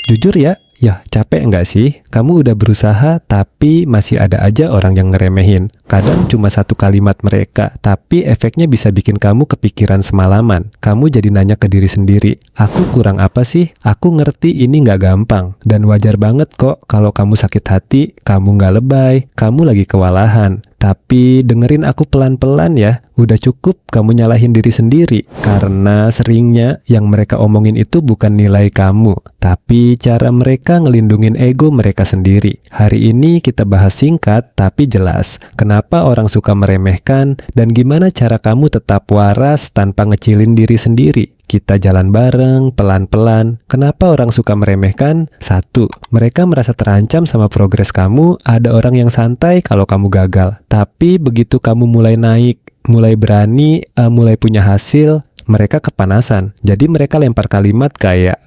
Jujur ya capek nggak sih? Kamu udah berusaha tapi masih ada aja orang yang ngeremehin. Kadang cuma satu kalimat mereka, tapi efeknya bisa bikin kamu kepikiran semalaman. Kamu jadi nanya ke diri sendiri, aku kurang apa sih? Aku ngerti ini nggak gampang. Dan wajar banget kok kalau kamu sakit hati, kamu nggak lebay, kamu lagi kewalahan. Tapi dengerin aku pelan-pelan ya. Udah cukup kamu nyalahin diri sendiri. Karena seringnya yang mereka omongin itu bukan nilai kamu, tapi cara mereka ngelindungin ego mereka sendiri. Hari ini kita bahas singkat tapi jelas. Kenapa orang suka meremehkan dan gimana cara kamu tetap waras tanpa ngecilin diri sendiri. Kita jalan bareng, pelan-pelan. Kenapa orang suka meremehkan? 1. Mereka merasa terancam sama progres kamu. Ada orang yang santai kalau kamu gagal. Tapi begitu kamu mulai naik, mulai berani, mulai punya hasil, mereka kepanasan. Jadi mereka lempar kalimat kayak,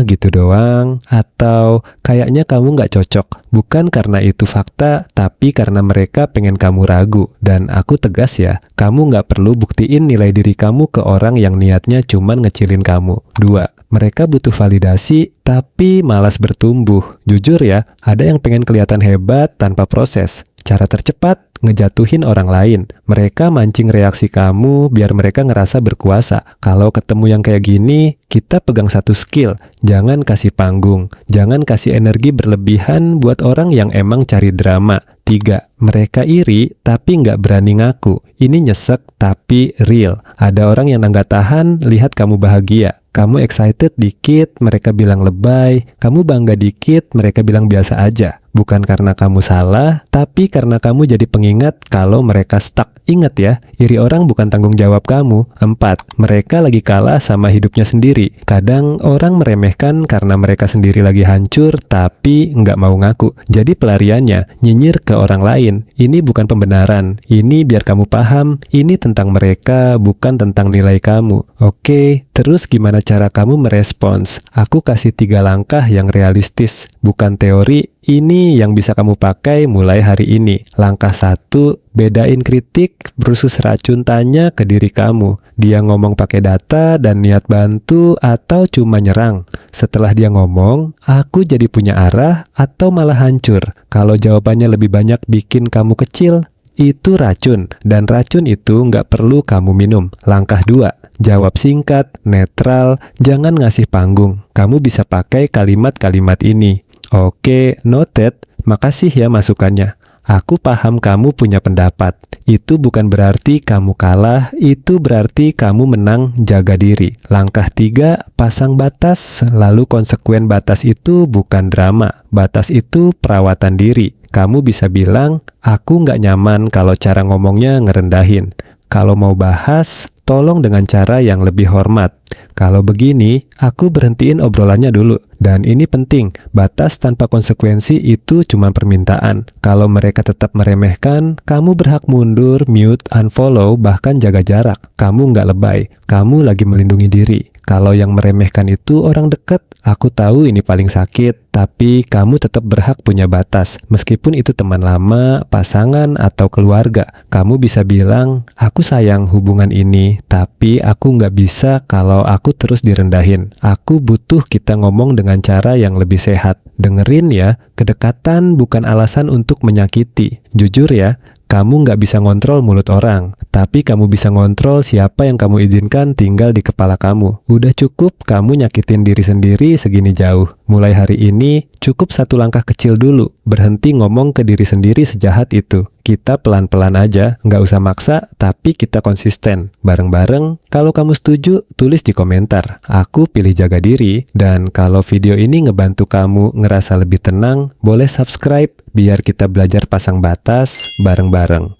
gitu doang. Atau, kayaknya kamu nggak cocok. Bukan karena itu fakta, tapi karena mereka pengen kamu ragu. Dan aku tegas ya, kamu nggak perlu buktiin nilai diri kamu ke orang yang niatnya cuman ngecilin kamu. 2. Mereka butuh validasi, tapi malas bertumbuh. Jujur ya, ada yang pengen kelihatan hebat tanpa proses. Cara tercepat, ngejatuhin orang lain. Mereka mancing reaksi kamu biar mereka ngerasa berkuasa. Kalau ketemu yang kayak gini, kita pegang satu skill. Jangan kasih panggung. Jangan kasih energi berlebihan buat orang yang emang cari drama. 3. Mereka iri tapi nggak berani ngaku. Ini nyesek tapi real. Ada orang yang nggak tahan lihat kamu bahagia. Kamu excited dikit, mereka bilang lebay. Kamu bangga dikit, mereka bilang biasa aja. Bukan karena kamu salah, tapi karena kamu jadi pengingat kalau mereka stuck. Ingat ya, iri orang bukan tanggung jawab kamu. 4. Mereka lagi kalah sama hidupnya sendiri. Kadang orang meremehkan karena mereka sendiri lagi hancur, tapi nggak mau ngaku. Jadi pelariannya, nyinyir ke orang lain. Ini bukan pembenaran. Ini biar kamu paham, ini tentang mereka, bukan tentang nilai kamu. Oke, terus gimana cara kamu merespons? Aku kasih 3 langkah yang realistis, bukan teori. Ini yang bisa kamu pakai mulai hari ini. Langkah 1, bedain kritik versus racun tanya ke diri kamu. Dia ngomong pakai data dan niat bantu atau cuma nyerang? Setelah dia ngomong, aku jadi punya arah atau malah hancur? Kalau jawabannya lebih banyak bikin kamu kecil, itu racun, dan racun itu nggak perlu kamu minum. Langkah 2, jawab singkat, netral, jangan ngasih panggung. Kamu bisa pakai kalimat-kalimat ini. Oke, noted. Makasih ya masukannya. Aku paham kamu punya pendapat. Itu bukan berarti kamu kalah, itu berarti kamu menang. Jaga diri. Langkah 3, pasang batas. Lalu konsekuen batas itu bukan drama. Batas itu perawatan diri. Kamu bisa bilang, aku nggak nyaman kalau cara ngomongnya ngerendahin. Kalau mau bahas, tolong dengan cara yang lebih hormat. Kalau begini, aku berhentiin obrolannya dulu. Dan ini penting, batas tanpa konsekuensi itu cuma permintaan. Kalau mereka tetap meremehkan, kamu berhak mundur, mute, unfollow, bahkan jaga jarak. Kamu nggak lebay, kamu lagi melindungi diri. Kalau yang meremehkan itu orang dekat, aku tahu ini paling sakit, tapi kamu tetap berhak punya batas. Meskipun itu teman lama, pasangan, atau keluarga. Kamu bisa bilang, aku sayang hubungan ini, tapi aku nggak bisa kalau aku terus direndahin. Aku butuh kita ngomong dengan cara yang lebih sehat. Dengerin ya, kedekatan bukan alasan untuk menyakiti. Jujur ya, kamu nggak bisa ngontrol mulut orang, tapi kamu bisa ngontrol siapa yang kamu izinkan tinggal di kepala kamu. Udah cukup kamu nyakitin diri sendiri segini jauh. Mulai hari ini, cukup 1 langkah kecil dulu. Berhenti ngomong ke diri sendiri sejahat itu. Kita pelan-pelan aja, nggak usah maksa, tapi kita konsisten. Bareng-bareng, kalau kamu setuju, tulis di komentar. Aku pilih jaga diri, dan kalau video ini ngebantu kamu ngerasa lebih tenang, boleh subscribe, biar kita belajar pasang batas bareng-bareng.